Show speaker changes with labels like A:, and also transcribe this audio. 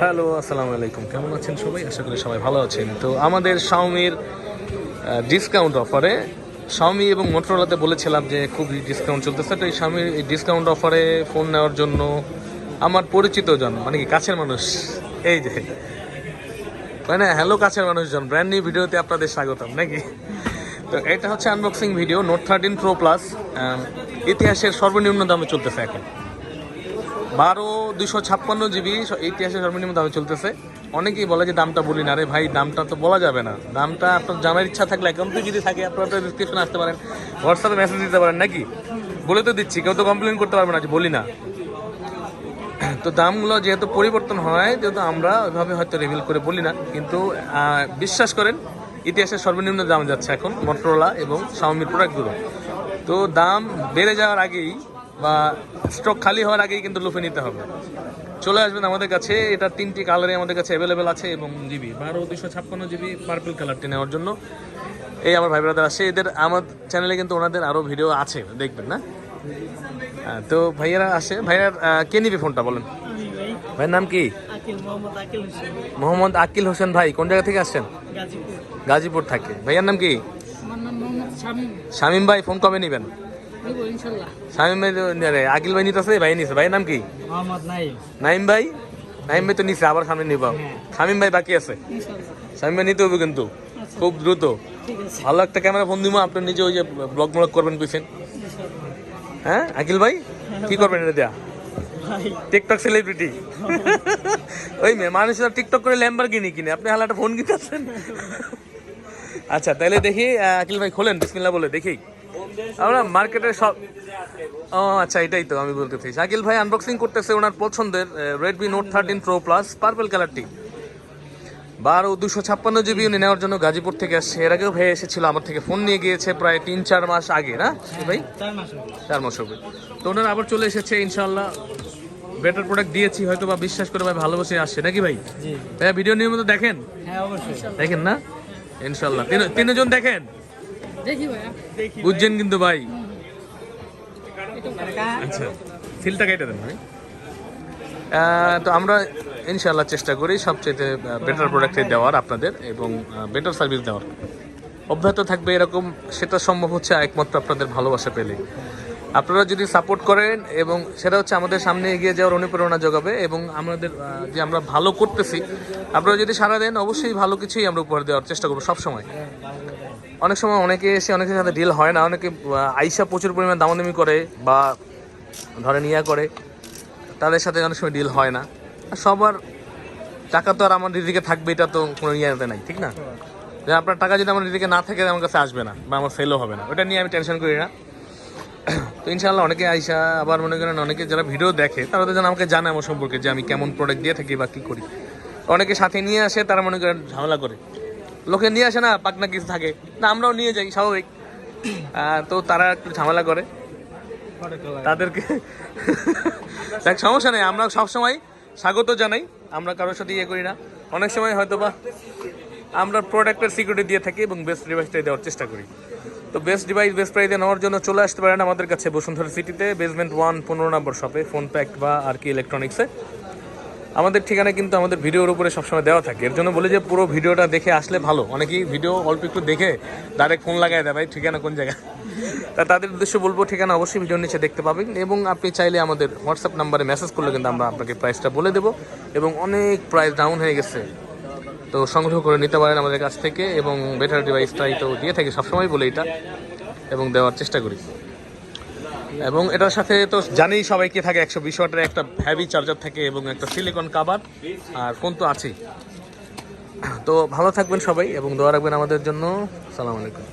A: Hello, আসসালামু আলাইকুম। কেমন আছেন সবাই? আশা করি সবাই ভালো আছেন। তো আমাদের শাওমির ডিসকাউন্ট অফারে শাওমি এবং মোটরোলাতে বলেছিলাম যে খুবই ডিসকাউন্ট চলতেছে। তো এই শাওমির এই ডিসকাউন্ট অফারে ফোন নেওয়ার জন্য আমার পরিচিত জন, মানে কি কাছের মানুষ, এই যে মানে হ্যালো কাছের মানুষজন, ব্র্যান্ড নিউ ভিডিওতে আপনাদের স্বাগতম নাকি। তো এটা হচ্ছে unboxing video. Note 13 Pro Plus ইতিহাসের সর্বনিম্ন দামে চলতেছে এখন 12/256 GB ইতিহাসের সর্বনিম্ন দামে চলতেছে। অনেকেই বলে যে দামটা বলি না। রে ভাই, দামটা তো বলা যাবে না। দামটা আপনার জানার ইচ্ছা থাকলে অ্যাকাউন্টে যদি থাকে আপনারা তো ডিসক্রিপশনে আসতে পারেন, হোয়াটসঅ্যাপে মেসেজ দিতে পারেন নাকি। বলে তো দিচ্ছি, কেউ তো কমপ্লেন করতে পারবে না যে বলি না। তো দামগুলো যেহেতু পরিবর্তন হয়, যেহেতু আমরা ওইভাবে হয়তো রিভিল করে বলি না, কিন্তু বিশ্বাস করেন ইতিহাসের সর্বনিম্ন দাম যাচ্ছে এখন মোটরোলা এবং শাওমির প্রোডাক্টগুলো। তো দাম বেড়ে যাওয়ার আগেই বা স্টক খালি হওয়ার আগেই কিন্তু লুফে নিতে হবে। চলে আসবেন আমাদের কাছে। এটা 3টি কালারে আমাদের কাছে অ্যাভেলেবেল আছে এবং জিবি 12/256 GB পার্পল কালারটি নেওয়ার জন্য এই আমার ভাই ব্রাদার আসে। এদের আমার চ্যানেলে কিন্তু ওনাদের আরও ভিডিও আছে, দেখবেন না। তো ভাইয়ারা আসে। ভাইয়ার কে নিবে ফোনটা বলেন? ভাইয়ের নাম কি? মোহাম্মদ আকিল হোসেন। ভাই কোন জায়গা থেকে আসছেন? গাজীপুর থাকে। ভাইয়ার নাম কি? শামীম ভাই। ফোন কবে নিবেন? শামীম ভাই আকিল ভাই নিতেছে, ভাই নিছে। ভাইয়ের নাম কি? নাইম ভাই। নাইম ভাই তো নিছে, আবার সামনে নিব। শামীম ভাই বাকি আছে। শামীম ভাই নিতে হবে কিন্তু খুব দ্রুত। ভালো একটা ক্যামেরা ফোন দিব। আপনি নিজে ওই যে ব্লগ করবেন বুঝছেন। হ্যাঁ আকিল ভাই, কি করবেন এটা দেয়া? TikTok celebrity. ওই মেয়ে মানুষের টিকটক করে ল্যাম্বরগিনি কিনে, আপনি হালাটা ফোন কিনতেছেন। আচ্ছা তাহলে দেখি আকিল ভাই খোলেন, বিসমিল্লাহ বলে দেখি। আমরা মার্কেটের সব আচ্ছা এটাই তো আমি বলতে চাইছি। আকিল ভাই আনবক্সিং করতেছে ওনার পছন্দের Redmi note 13 Pro Plus purple কালারটি 12/256 GB উনি নেওয়ার জন্য গাজীপুর থেকে আসছে। এর আগেও ভাই এসেছিল, আমার থেকে ফোন নিয়ে গিয়েছে প্রায় 3-4 মাস আগে, না ভাই? 4 মাস হবে। তো ওনারা আবার চলে এসেছে ইনশাল্লাহ। বেটার প্রোডাক্ট দিয়েছি হয়তো, বা বিশ্বাস করে ভাই ভালোবাসে আসছে নাকি ভাই? ভাই ভিডিও নিয়মিত দেখেন? দেখেন না ইনশাল্লাহ? তিনজন দেখেন, বুঝছেন কিন্তু ভাই। আচ্ছা ফিলটা কেটে দেন ভাই। তো আমরা ইনশাল্লাহ চেষ্টা করি সবচেয়ে বেটার প্রোডাক্টে দেওয়ার আপনাদের, এবং বেটার সার্ভিস দেওয়ার। অব্যাহত থাকবে এরকম, সেটা সম্ভব হচ্ছে একমাত্র আপনাদের ভালোবাসা পেলে। আপনারা যদি সাপোর্ট করেন, এবং সেটা হচ্ছে আমাদের সামনে এগিয়ে যাওয়ার অনুপ্রেরণা যোগাবে, এবং আমাদের যে আমরা ভালো করতেছি আপনারা যদি সাড়া দেন, অবশ্যই ভালো কিছুই আমরা উপহার দেওয়ার চেষ্টা করবো সবসময়। অনেক সময় অনেকে এসে অনেকের সাথে ডিল হয় না, অনেকে আইসা প্রচুর পরিমাণ দামাদামি করে বা ধরেন করে, তাদের সাথে অনেক সময় ডিল হয় না। সবার টাকা তো আর আমার দিদিকে থাকবে, এটা তো কোনো ইয়াতে নাই, ঠিক না? যে আপনার টাকা যদি আমার দিদিকে না থাকে আমার কাছে আসবে না বা আমার সেলও হবে না, ওটা নিয়ে আমি টেনশন করি না। তো ইনশাআল্লাহ অনেকে আইসা আবার মনে করেন, অনেকে যারা ভিডিও দেখে তারা তো যেন আমাকে জানে আমার সম্পর্কে, যে আমি কেমন প্রোডাক্ট দিয়ে থাকি বা কী করি। অনেকে সাথে নিয়ে আসে, তারা মনে করেন ঝামেলা করে। লোকে নিয়ে আসে না, পাকনা কিছু থাকে না, আমরাও নিয়ে যাই স্বাভাবিক। তো তারা একটু ঝামেলা করে, তাদেরকে দেখ সমস্যা নেই, আমরা সবসময় স্বাগত জানাই। আমরা কারোর সাথে করি না। অনেক সময় হয়তো বা আমরা প্রোডাক্টের সিকিউরিটি দিয়ে থাকি এবং বেস্ট ডিভাইসটাই দেওয়ার চেষ্টা করি। তো বেস্ট ডিভাইস বেস্ট প্রাইসে নেওয়ার জন্য চলে আসতে পারেন আমাদের কাছে বসুন্ধরা সিটিতে, বেসমেন্ট 1 15 নম্বর শপে, ফোন প্যাক বা আর কি ইলেকট্রনিক্সে। আমাদের ঠিকানা কিন্তু আমাদের ভিডিওর উপরে সবসময় দেওয়া থাকে। এর জন্য বলি যে পুরো ভিডিওটা দেখে আসলে ভালো। অনেকেই ভিডিও অল্প একটু দেখে ডাইরেক্ট ফোন লাগাই দেয়, ভাই ঠিকানা কোন জায়গায়। তা তাদের উদ্দেশ্যে বলবো, ঠিকানা অবশ্যই ভিডিওর নিচে দেখতে পাবেন, এবং আপনি চাইলে আমাদের হোয়াটসঅ্যাপ নাম্বারে মেসেজ করলে কিন্তু আমরা আপনাকে প্রাইসটা বলে দেবো, এবং অনেক প্রাইস ডাউন হয়ে গেছে, তো সংগ্রহ করে নিতে পারেন আমাদের কাছ থেকে। এবং বেটার ডিভাইসটাই তো দিয়ে থাকি সবসময় বলে এটা, এবং দেওয়ার চেষ্টা করি। এবং এটার সাথে তো জানেই সবাই কি থাকে, 120 ওয়াটের একটা হেভি চার্জার থাকে এবং একটা সিলিকন কাভার, আর ফোন তো আছেই। তো ভালো থাকবেন সবাই এবং দোয়া রাখবেন আমাদের জন্য। আসসালামু আলাইকুম।